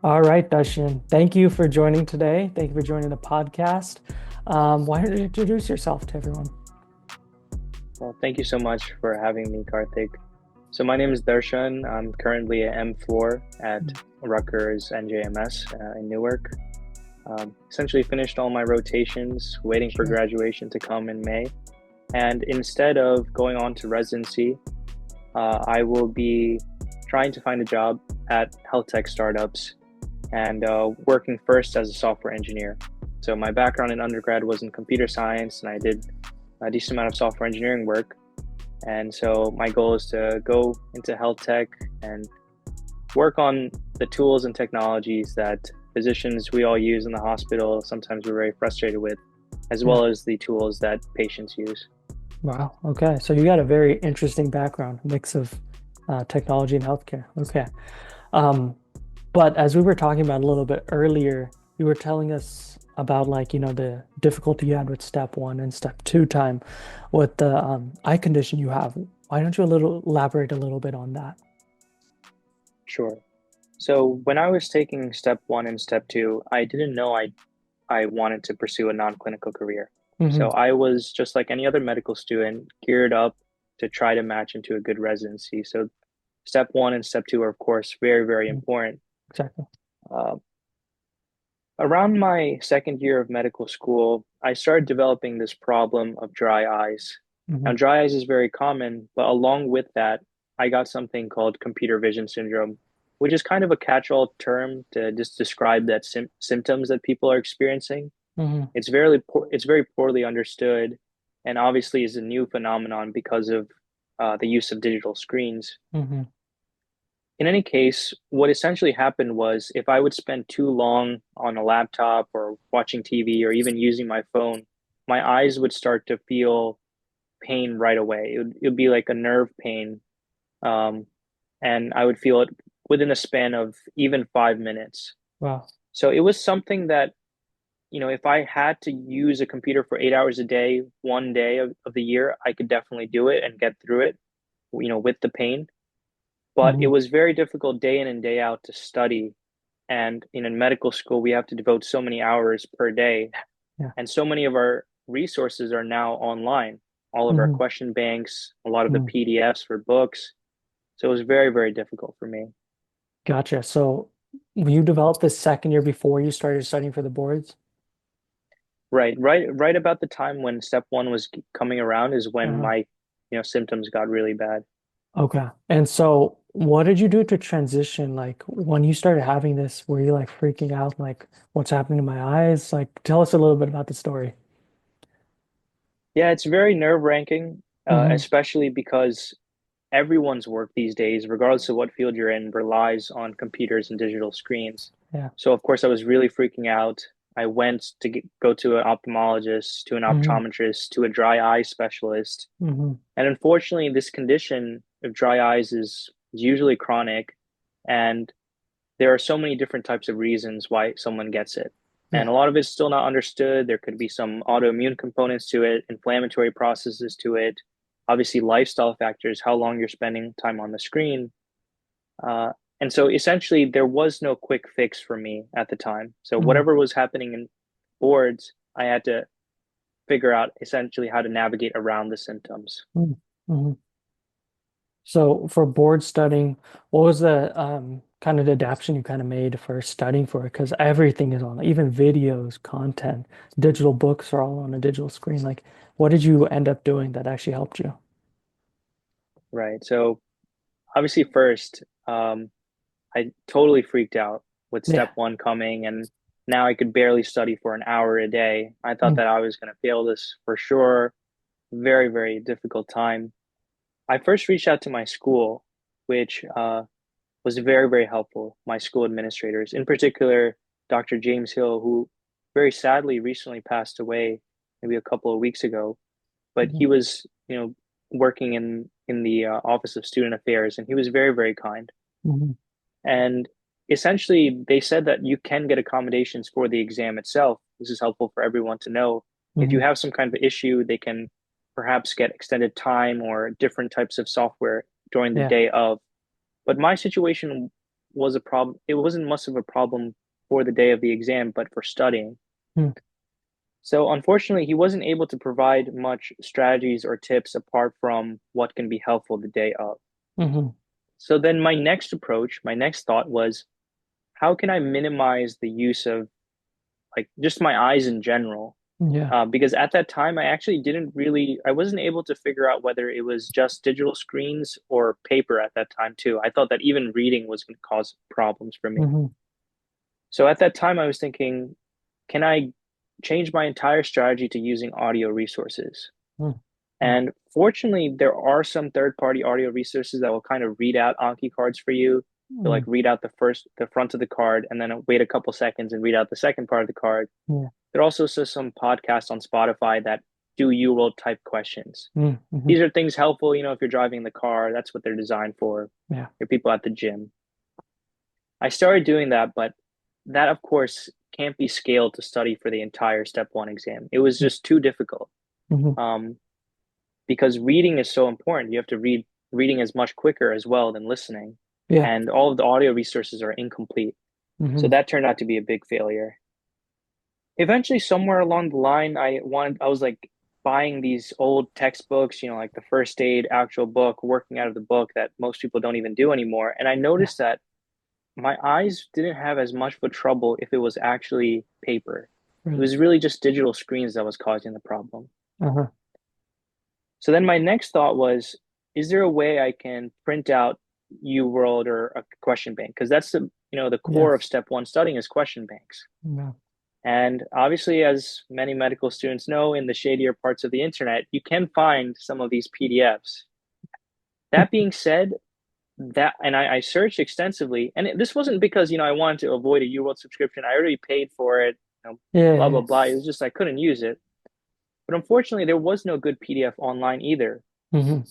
All right, Darshan. Thank you for joining today. Thank you for joining the podcast. Why don't you introduce yourself to everyone? Well, thank you so much for having me, Karthik. So my name is Darshan. I'm currently at M4 at Ruckers NJMS in Newark. Essentially finished all my rotations, waiting for Sure. graduation to come in May. And instead of going on to residency, I will be trying to find a job at health tech startups and working first as a software engineer. So my background in undergrad was in computer science, and I did a decent amount of software engineering work. And so my goal is to go into health tech and work on the tools and technologies that physicians we all use in the hospital sometimes we're very frustrated with, as Yeah. well as the tools that patients use. Wow. Okay. So you got a very interesting background, mix of technology and healthcare. Okay. Um, but as we were talking about a little bit earlier, you were telling us about the difficulty you had with step one and step two time with the eye condition you have. Why don't you elaborate a little bit on that? Sure. So when I was taking step one and step two, I didn't know I wanted to pursue a non-clinical career. Hmm. So I was just like any other medical student, geared up to try to match into a good residency. So step one and step two are, of course, very, very important. Exactly. Uh, Around my second year of medical school, I started developing this problem of dry eyes. Now, Hmm. dry eyes is very common, but along with that, I got something called computer vision syndrome, which is kind of a catch-all term to just describe that symptoms that people are experiencing. Hmm. It's very poorly understood, and obviously is a new phenomenon because of the use of digital screens. Hmm. In any case, what essentially happened was if I would spend too long on a laptop or watching TV or even using my phone, my eyes would start to feel pain right away. It would be like a nerve pain. Um, and I would feel it within a span of even 5 minutes. Wow. So it was something that, if I had to use a computer for 8 hours a day, one day of the year, I could definitely do it and get through it, with the pain. But it Hmm. was very difficult day in and day out to study. And in medical school, we have to devote so many hours per day. Yeah. And so many of our resources are now online, all of our Hmm. question banks, a lot of the Hmm. PDFs for books. So it was very, very difficult for me. Gotcha. So you developed this second year before you started studying for the boards? Right about the time when step one was coming around is when Uh-huh. my, symptoms got really bad. Okay. And so what did you do to transition? Like when you started having this, were you like freaking out, like what's happening to my eyes? Like tell us a little bit about the story. Yeah, it's very nerve-wracking, Hmm. especially because everyone's work these days, regardless of what field you're in, relies on computers and digital screens. Yeah. So, of course, I was really freaking out. I went to go to an ophthalmologist, to an Hmm. optometrist, to a dry eye specialist. Hmm. And unfortunately, this condition of dry eyes is usually chronic, and there are so many different types of reasons why someone gets it. And Yeah. a lot of it's still not understood. There could be some autoimmune components to it, inflammatory processes to it, obviously lifestyle factors, how long you're spending time on the screen. And so essentially, there was no quick fix for me at the time. So Hmm. whatever was happening in boards, I had to figure out essentially how to navigate around the symptoms. Hmm. So for board studying, what was the kind of adaptation you kind of made for studying for it? Because everything is on, even videos, content, digital books are all on a digital screen. Like, what did you end up doing that actually helped you? Right. So obviously, first, I totally freaked out with step Yeah. one coming, and now I could barely study for an hour a day. I thought Mm. that I was going to fail this for sure. Very, very difficult time. I first reached out to my school, which was very, very helpful. My school administrators, in particular, Dr. James Hill, who very sadly recently passed away maybe a couple of weeks ago, but Mhm. he was, working in the Office of Student Affairs, and he was very, very kind. Mhm. And essentially, they said that you can get accommodations for the exam itself. This is helpful for everyone to know. If you Mhm. have some kind of issue, they can perhaps get extended time or different types of software during the Yeah. day of. But my situation was a problem. It wasn't much of a problem for the day of the exam, but for studying. Mm, So unfortunately, he wasn't able to provide much strategies or tips apart from what can be helpful the day of. hmm. So then my next approach, my next thought was, how can I minimize the use of like just my eyes in general? Yeah. Because at that time, I actually I wasn't able to figure out whether it was just digital screens or paper at that time too. I thought that even reading was going to cause problems for me. Hmm. So at that time, I was thinking, can I change my entire strategy to using audio resources? Mm, mm, And fortunately, there are some third-party audio resources that will kind of read out Anki cards for you. They'll like mm, read out the front of the card, and then wait a couple seconds and read out the second part of the card. yeah. There are also some podcasts on Spotify that do UWorld type questions. Mm, hmm. These are things helpful, if you're driving the car, that's what they're designed for. Yeah. For people at the gym. I started doing that, but that, of course, can't be scaled to study for the entire step one exam. It was just too difficult. Hmm. Um, because reading is so important. You have to reading is much quicker as well than listening. Yeah. And all of the audio resources are incomplete. So Hmm. that turned out to be a big failure. Eventually, somewhere along the line, I was like buying these old textbooks, like the first aid actual book, working out of the book that most people don't even do anymore. And I Yeah. noticed that my eyes didn't have as much of a trouble if it was actually paper. It Really. was really just digital screens that was causing the problem. Uh-huh. So then my next thought was, is there a way I can print out UWorld or a question bank? Because that's the Yeah. core of step one studying is question banks. Yeah. And obviously, as many medical students know, in the shadier parts of the internet, you can find some of these PDFs. That being said, I searched extensively, and this wasn't because I wanted to avoid a UWorld subscription. I already paid for it, Yeah. blah blah Yeah. blah. It was just I couldn't use it. But unfortunately, there was no good PDF online either. Hmm.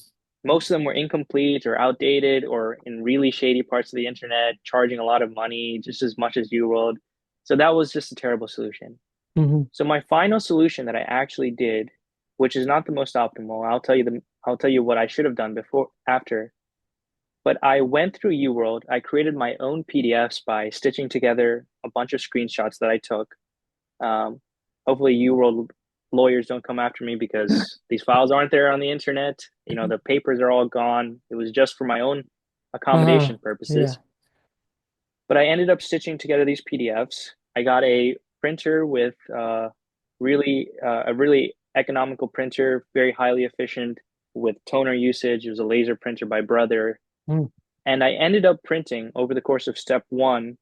Most of them were incomplete or outdated or in really shady parts of the internet, charging a lot of money, just as much as UWorld. So that was just a terrible solution. Hmm. So my final solution that I actually did, which is not the most optimal, I'll tell you what I should have done before after. But I went through UWorld. I created my own PDFs by stitching together a bunch of screenshots that I took. Um, Hopefully, UWorld lawyers don't come after me because these files aren't there on the internet. The papers are all gone. It was just for my own Uh-huh. accommodation Yeah. purposes. But I ended up stitching together these PDFs. I got a printer with a really economical printer, very highly efficient with toner usage. It was a laser printer by Brother. Mm. And I ended up printing over the course of step one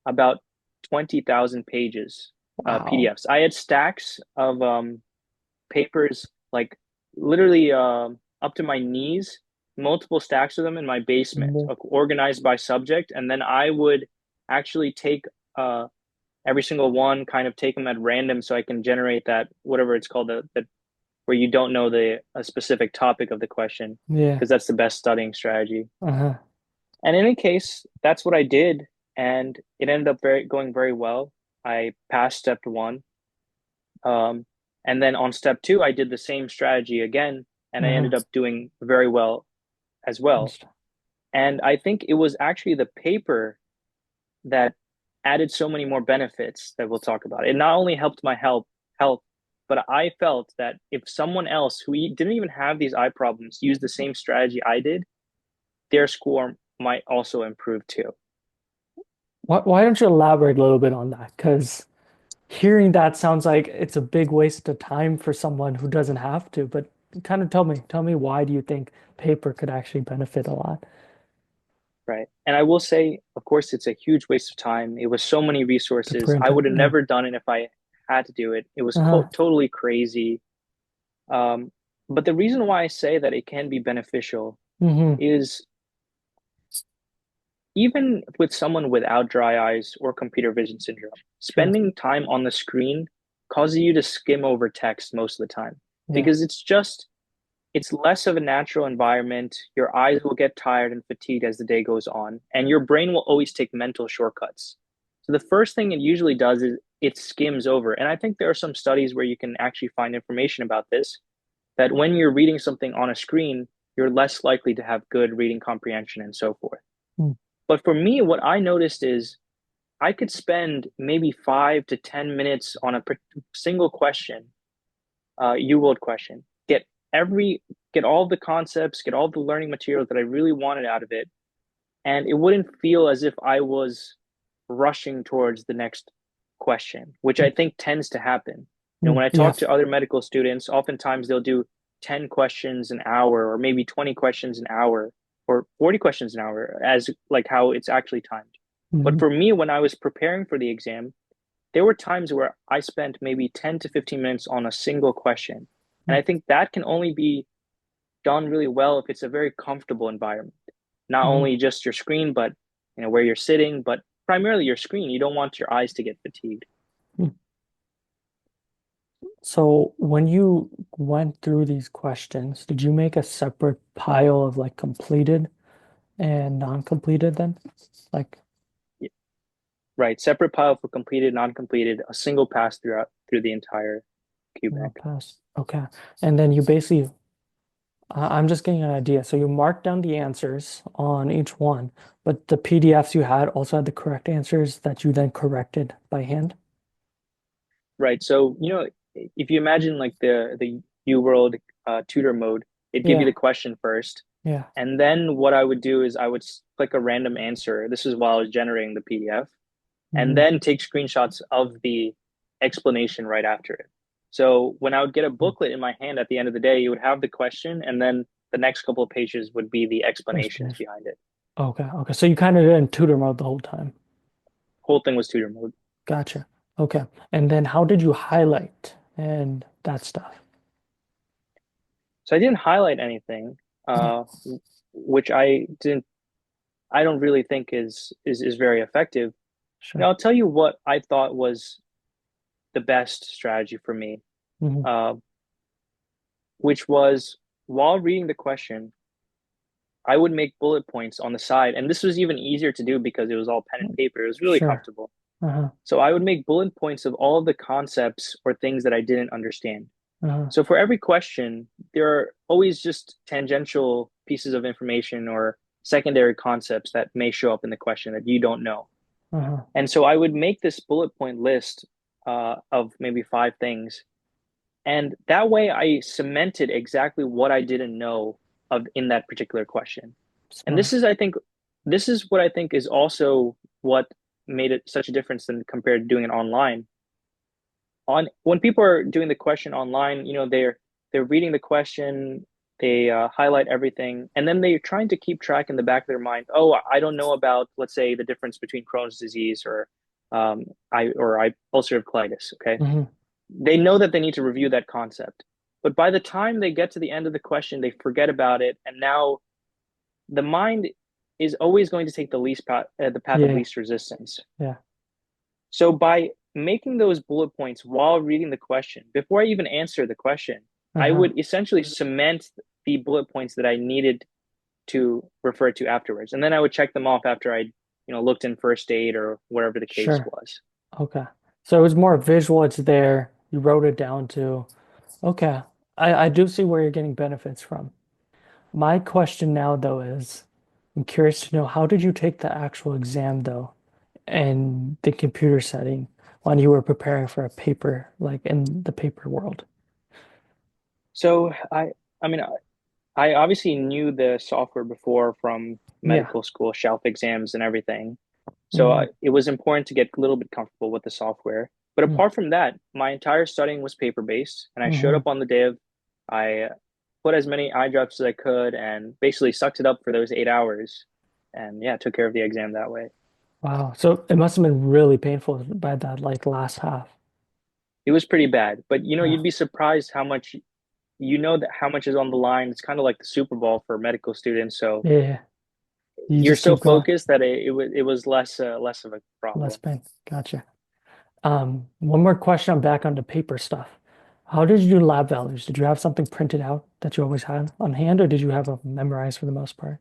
about 20,000 pages Wow. PDFs. I had stacks of papers, like literally up to my knees, multiple stacks of them in my basement, Yeah. organized by subject. And then I would actually take uh, every single one, kind of take them at random so I can generate that, whatever it's called, where you don't know the a specific topic of the question, Yeah. because that's the best studying strategy. Uh-huh. And in any case, that's what I did, and it ended up going very well. I passed step one, um, and then on step two, I did the same strategy again, and I Uh-huh. ended up doing very well as well. Understand. And I think it was actually the paper that added so many more benefits that we'll talk about. It not only helped my health, but I felt that if someone else who didn't even have these eye problems used the same strategy I did, their score might also improve too. Why don't you elaborate a little bit on that? Because hearing that sounds like it's a big waste of time for someone who doesn't have to, but kind of tell me why do you think paper could actually benefit a lot Right. And I will say, of course, it's a huge waste of time. It was so many to resources. print I it? would have Yeah. never done it if I had to do it. It was Uh-huh. totally crazy. Um, but the reason why I say that it can be beneficial Hmm. is even with someone without dry eyes or computer vision syndrome, Sure. spending time on the screen causes you to skim over text most of the time Yeah. because it's less of a natural environment. Your eyes will get tired and fatigued as the day goes on, and your brain will always take mental shortcuts. So the first thing it usually does is it skims over. And I think there are some studies where you can actually find information about this, that when you're reading something on a screen, you're less likely to have good reading comprehension and so forth. Mm. But for me, what I noticed is I could spend maybe 5 to 10 minutes on a single question, U-World question, every get all the concepts, get all the learning materials that I really wanted out of it, and it wouldn't feel as if I was rushing towards the next question, which I think tends to happen. Mm, When I yeah. talk to other medical students, oftentimes they'll do 10 questions an hour or maybe 20 questions an hour or 40 questions an hour as like how it's actually timed. But Mhm. for me, when I was preparing for the exam, there were times where I spent maybe 10 to 15 minutes on a single question. And I think that can only be done really well if it's a very comfortable environment. Not Mhm. only just your screen, but where you're sitting, but primarily your screen. You don't want your eyes to get fatigued. Mm. So when you went through these questions, did you make a separate pile of like completed and non-completed then? Like Right. Separate pile for completed, non-completed, a single pass through the entire single QBank. pass. Okay. And then you basically, I'm just getting an idea. So you marked down the answers on each one, but the PDFs you had also had the correct answers that you then corrected by hand. Right. So, if you imagine like the UWorld tutor mode, it'd give you the Yeah. question first. Yeah. And then what I would do is I would click a random answer. This is while I was generating the PDF, and Hmm. then take screenshots of the explanation right after it. So when I would get a booklet in my hand at the end of the day, you would have the question, and then the next couple of pages would be the explanations Explanation. behind it. Okay. Okay. So you kind of did in tutor mode the whole time. Whole thing was tutor mode. Gotcha. Okay. And then how did you highlight and that stuff? So I didn't highlight anything, which I don't really think is very effective. Sure. I'll tell you what I thought was the best strategy for me, Hmm. uh, which was while reading the question, I would make bullet points on the side. And this was even easier to do because it was all pen and paper. It was really Sure. comfortable. Uh-huh. So I would make bullet points of all of the concepts or things that I didn't understand. Uh-huh. So for every question, there are always just tangential pieces of information or secondary concepts that may show up in the question that you don't know. Uh-huh. And so I would make this bullet point list of maybe 5 things. And that way I cemented exactly what I didn't know of in that particular question. And Smart. this is what I think is also what made it such a difference than compared to doing it online. On when people are doing the question online, they're reading the question, they highlight everything, and then they're trying to keep track in the back of their mind. Oh, I don't know about, let's say, the difference between Crohn's disease or ulcerative colitis. Okay, Hmm. they know that they need to review that concept, but by the time they get to the end of the question, they forget about it, and now the mind is always going to take the path of Yeah. least resistance. Yeah. So by making those bullet points while reading the question, before I even answer the question, I Uh-huh. would essentially cement the bullet points that I needed to refer to afterwards. And then I would check them off after I, looked in first aid or whatever the case Sure. was. Okay. So it was more visual, it's there. You wrote it down too. Okay. I do see where you're getting benefits from. My question now though is I'm curious to know how did you take the actual exam though and the computer setting when you were preparing for a paper, like in the paper world? So I mean, I obviously knew the software before from Yeah. medical school, shelf exams and everything. So Hmm. it was important to get a little bit comfortable with the software. But apart from that, my entire studying was paper-based, and I showed Hmm. up on the day of. I put as many eye drops as I could, and basically sucked it up for those 8 hours, and yeah, took care of the exam that way. Wow. So it must have been really painful by that like last half. It was pretty bad, but Yeah. you'd be surprised how much that how much is on the line. It's kind of like the Super Bowl for medical students, so Yeah. You you're just so keep going. focused that it was less of a Less problem. pain. Gotcha. One more question. I'm back onto paper stuff. How did you do lab values? Did you have something printed out that you always had on hand, or did you have them memorized for the most part?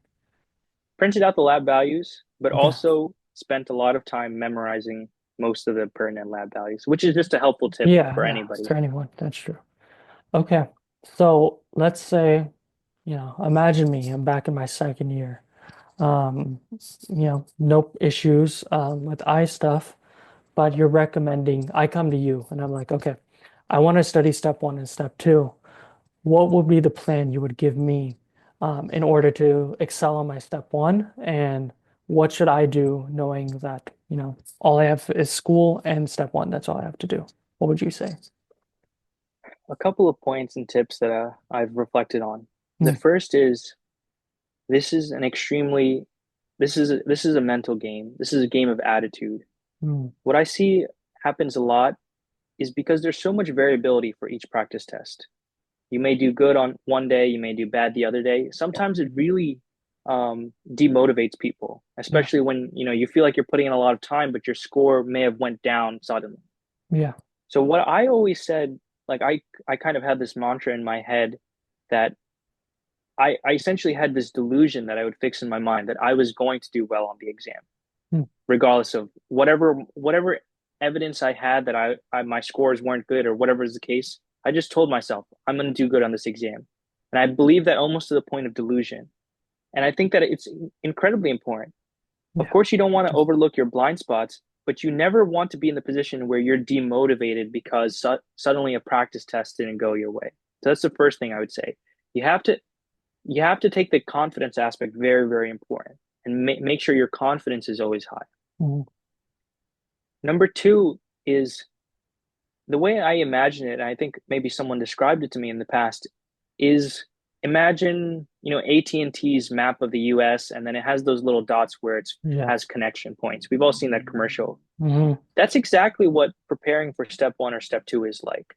Printed out the lab values, but Okay. also spent a lot of time memorizing most of the pertinent lab values, which is just a helpful tip Yeah, for yeah. anybody. For anyone, that's true. Okay. So let's say, imagine me, I'm back in my second year. um, no issues with eye stuff, but you're recommending I come to you and I'm like, okay, I want to study step one and step two. What would be the plan you would give me in order to excel on my step one? And what should I do knowing that, all I have is school and step one. That's all I have to do. What would you say? A couple of points and tips that I've reflected on. The Mm, first is this is an extremely this is a mental game. This is a game of attitude. mm, What I see happens a lot is because there's so much variability for each practice test. You may do good on one day, you may do bad the other day. Sometimes it really demotivates people, yeah, especially when you feel like you're putting in a lot of time, but your score may have went down suddenly. yeah, So what I always said, like I kind of had this mantra in my head that I essentially had this delusion that I would fix in my mind that I was going to do well on the exam, mm, regardless of whatever evidence I had that my scores weren't good or whatever is the case. I just told myself I'm going to do good on this exam, and I believe that almost to the point of delusion. And I think that it's incredibly important. Of yeah, course, you don't want to overlook your blind spots, but you never want to be in the position where you're demotivated because suddenly a practice test didn't go your way. So that's the first thing I would say. You have to you have to take the confidence aspect very, very important and make sure your confidence is always high. mm, Number two is the way I imagine it, and I think maybe someone described it to me in the past, is imagine, AT&T's map of the US and then it has those little dots where it yeah, has connection points. We've all seen that commercial. mhm, That's exactly what preparing for step one or step two is like.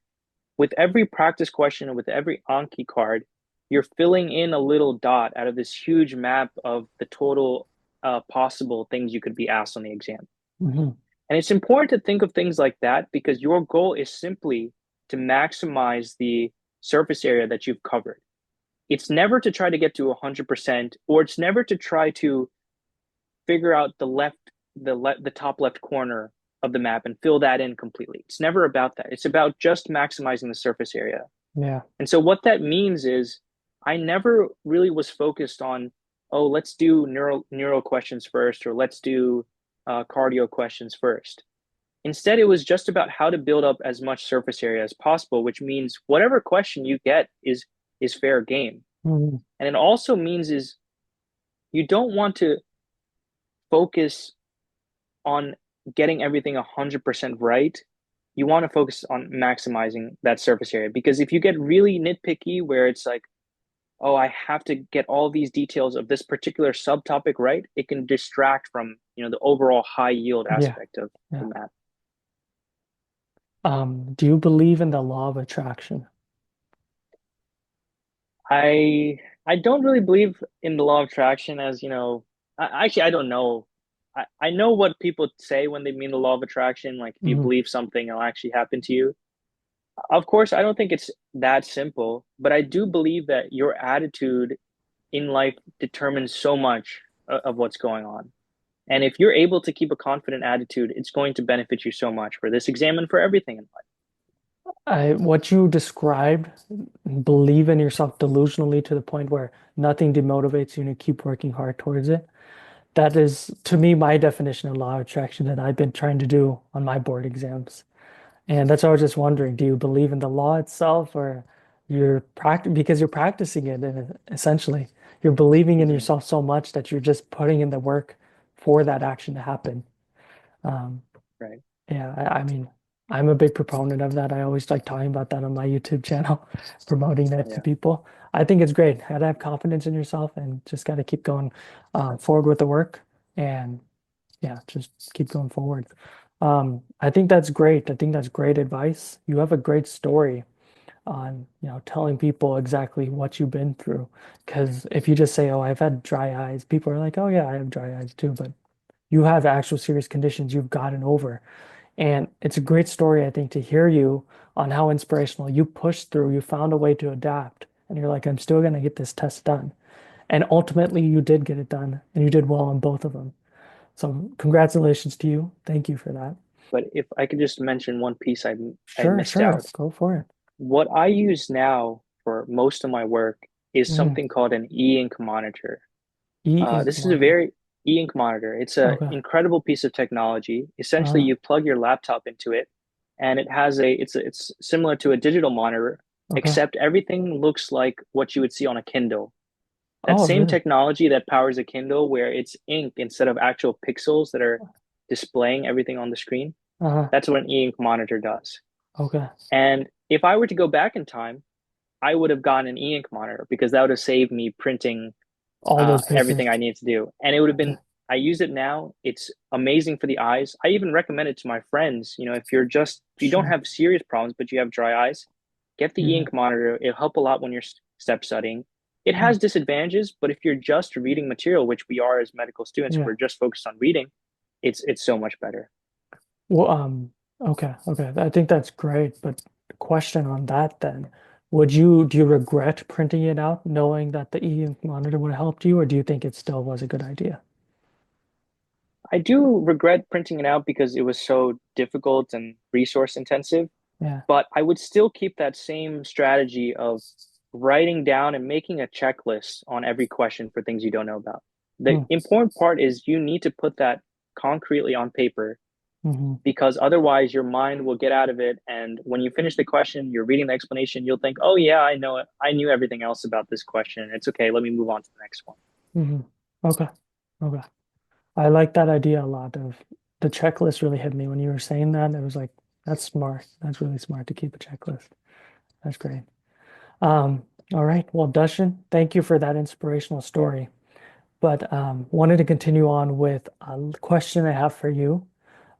With every practice question and with every Anki card, you're filling in a little dot out of this huge map of the total possible things you could be asked on the exam. mhm, And it's important to think of things like that because your goal is simply to maximize the surface area that you've covered. It's never to try to get to 100%, or it's never to try to figure out the top left corner of the map and fill that in completely. It's never about that. It's about just maximizing the surface area. yeah, And so what that means is I never really was focused on, oh, let's do neural questions first, or let's do cardio questions first. Instead, it was just about how to build up as much surface area as possible, which means whatever question you get is fair game. mhm, And it also means is you don't want to focus on getting everything 100% right. You want to focus on maximizing that surface area because if you get really nitpicky where it's like, oh, I have to get all these details of this particular subtopic right, it can distract from, the overall high yield yeah, aspect of the yeah. map. Do you believe in the law of attraction? I don't really believe in the law of attraction as, actually I don't know. I know what people say when they mean the law of attraction, like if you Mhm, believe something, it'll actually happen to you. Of course, I don't think it's that simple, but I do believe that your attitude in life determines so much of what's going on. And if you're able to keep a confident attitude, it's going to benefit you so much for this exam and for everything in life. what you described, believe in yourself delusionally to the point where nothing demotivates you and you keep working hard towards it. That is, to me, my definition of law of attraction that I've been trying to do on my board exams. And that's why I was just wondering, do you believe in the law itself or you're practicing because you're practicing it and essentially you're believing in Mhm. yourself so much that you're just putting in the work for that action to happen. Um, Right. yeah, I mean, I'm a big proponent of that. I always like talking about that on my YouTube channel, promoting that to Yeah. people. I think it's great. Gotta have confidence in yourself and just gotta keep going forward with the work and yeah, just keep going forward. I think that's great. I think that's great advice. You have a great story on, telling people exactly what you've been through. Because if you just say, "Oh, I've had dry eyes," people are like, "Oh yeah, I have dry eyes too," but you have actual serious conditions you've gotten over. And it's a great story, I think, to hear you on how inspirational you pushed through, you found a way to adapt, and you're like, I'm still going to get this test done. And ultimately, you did get it done, and you did well on both of them. So, congratulations to you. Thank you for that. But if I could just mention one piece I Sure, missed sure. out. Go for it. What I use now for most of my work is Mhm. something called an e-ink monitor. E-ink This is a monitor. very e-ink monitor. It's an Okay. incredible piece of technology. Essentially, Uh, you plug your laptop into it, and it's similar to a digital monitor, okay. except everything looks like what you would see on a Kindle. That Oh, same really? technology that powers a Kindle, where it's ink instead of actual pixels that are displaying everything on the screen, Uh-huh. that's what an e-ink monitor does. Okay. And if I were to go back in time, I would have gotten an e-ink monitor because that would have saved me printing All those everything papers. I need to do. And it would have Okay. been, I use it now. It's amazing for the eyes. I even recommend it to my friends. If you don't Sure. have serious problems, but you have dry eyes, get the Hmm. e-ink monitor. It'll help a lot when you're step studying. It Hmm. has disadvantages, but if you're just reading material, which we are as medical students, Yeah. we're just focused on reading, it's so much better. Well, okay, okay. I think that's great, but question on that then. Do you regret printing it out knowing that the e-ink monitor would have helped you, or do you think it still was a good idea? I do regret printing it out because it was so difficult and resource intensive. Yeah. But I would still keep that same strategy of writing down and making a checklist on every question for things you don't know about. The Hmm. important part is you need to put that concretely on paper Hmm. because otherwise your mind will get out of it. And when you finish the question, you're reading the explanation, you'll think, oh, yeah, I know it. I knew everything else about this question. It's okay. Let me move on to the next one. Hmm. Okay. Okay. I like that idea a lot of the checklist really hit me when you were saying that. It was like, that's smart. That's really smart to keep a checklist. That's great. Um, all right. Well, Darshan, thank you for that inspirational story. But wanted to continue on with a question I have for you.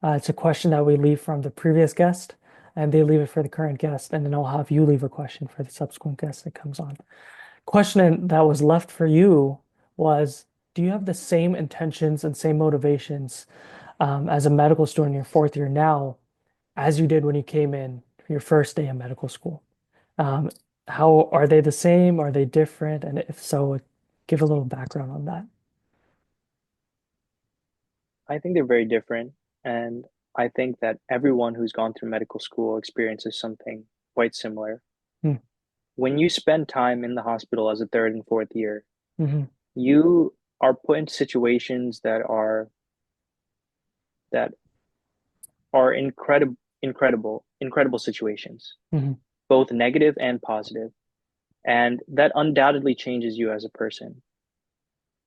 It's a question that we leave from the previous guest, and they leave it for the current guest, and then I'll have you leave a question for the subsequent guest that comes on. Question that was left for you was, do you have the same intentions and same motivations as a medical student in your fourth year now as you did when you came in your first day of medical school? Um, how are they the same? Are they different? And if so, give a little background on that. I think they're very different. And I think that everyone who's gone through medical school experiences something quite similar. Hmm. When you spend time in the hospital as a third and fourth year, Hmm. you are put in situations that are incredible situations, Hmm. both negative and positive, and that undoubtedly changes you as a person.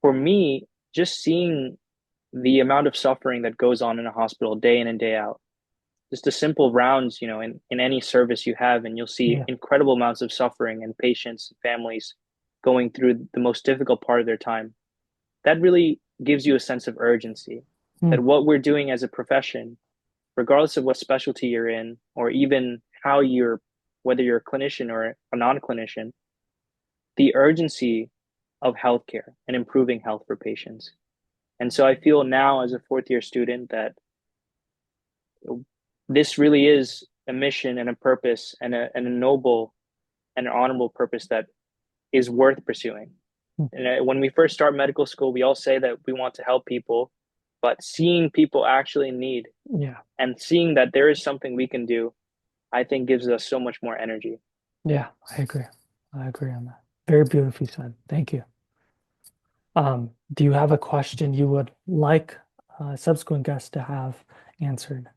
For me, just seeing the amount of suffering that goes on in a hospital day in and day out, just the simple rounds, in any service you have, and you'll see Yeah. incredible amounts of suffering and patients and families going through the most difficult part of their time. That really gives you a sense of urgency Hmm. that what we're doing as a profession, regardless of what specialty you're in, or even whether you're a clinician or a non-clinician, the urgency of healthcare and improving health for patients. And so I feel now as a fourth year student that this really is a mission and a purpose and a noble and an honorable purpose that is worth pursuing. Hmm. And when we first start medical school, we all say that we want to help people, but seeing people actually in need Yeah. and seeing that there is something we can do, I think gives us so much more energy. Yeah. I agree. I agree on that. Very beautifully said. Thank you. Do you have a question you would like subsequent guests to have answered?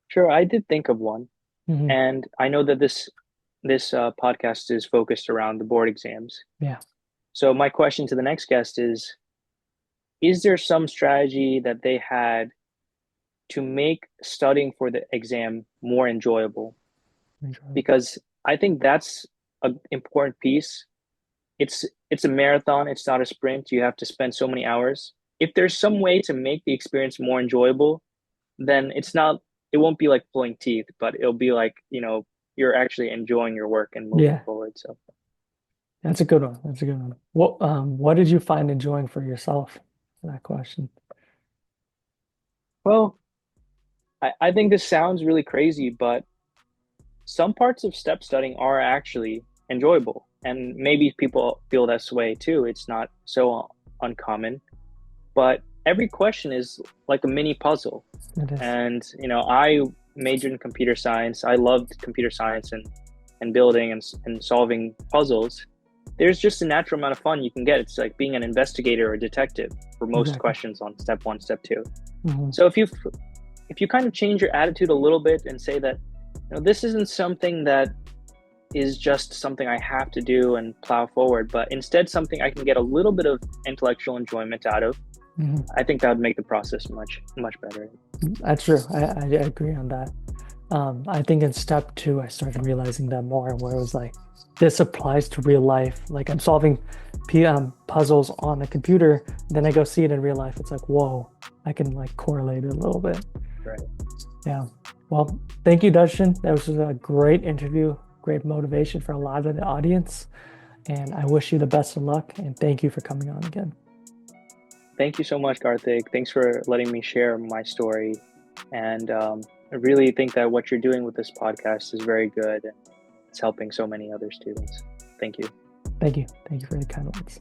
Sure, I did think of one, Hmm. and I know that this podcast is focused around the board exams. Yeah. So my question to the next guest is there some strategy that they had to make studying for the exam more enjoyable? Enjoy. Because I think that's an important piece. It's a marathon, it's not a sprint. You have to spend so many hours. If there's some way to make the experience more enjoyable, then it won't be like pulling teeth, but it'll be like, you're actually enjoying your work and moving Yeah. forward. So, That's a good one. That's a good one. What did you find enjoying for yourself? That question. well, I think this sounds really crazy, but some parts of step studying are actually enjoyable. And maybe people feel this way too. It's not so uncommon, but every question is like a mini puzzle. It is. And, I majored in computer science. I loved computer science and building and solving puzzles. there's just a natural amount of fun you can get. It's like being an investigator or detective for most Exactly. questions on step one, step two. Hmm. So if you kind of change your attitude a little bit and say that, this isn't something that is just something I have to do and plow forward, but instead something I can get a little bit of intellectual enjoyment out of, Hmm. I think that would make the process much, much better. That's true. I agree on that. I think in step two, I started realizing that more, where it was like, this applies to real life. Like I'm solving puzzles on a computer, then I go see it in real life. It's like, whoa, I can like correlate it a little bit. Right. Yeah. Well, thank you, Darshan. That was a great interview, great motivation for a lot of the audience. And I wish you the best of luck. And thank you for coming on again. Thank you so much, Karthik. Thanks for letting me share my story. And I really think that what you're doing with this podcast is very good. And it's helping so many other students. Thank you. Thank you. Thank you for the kind words.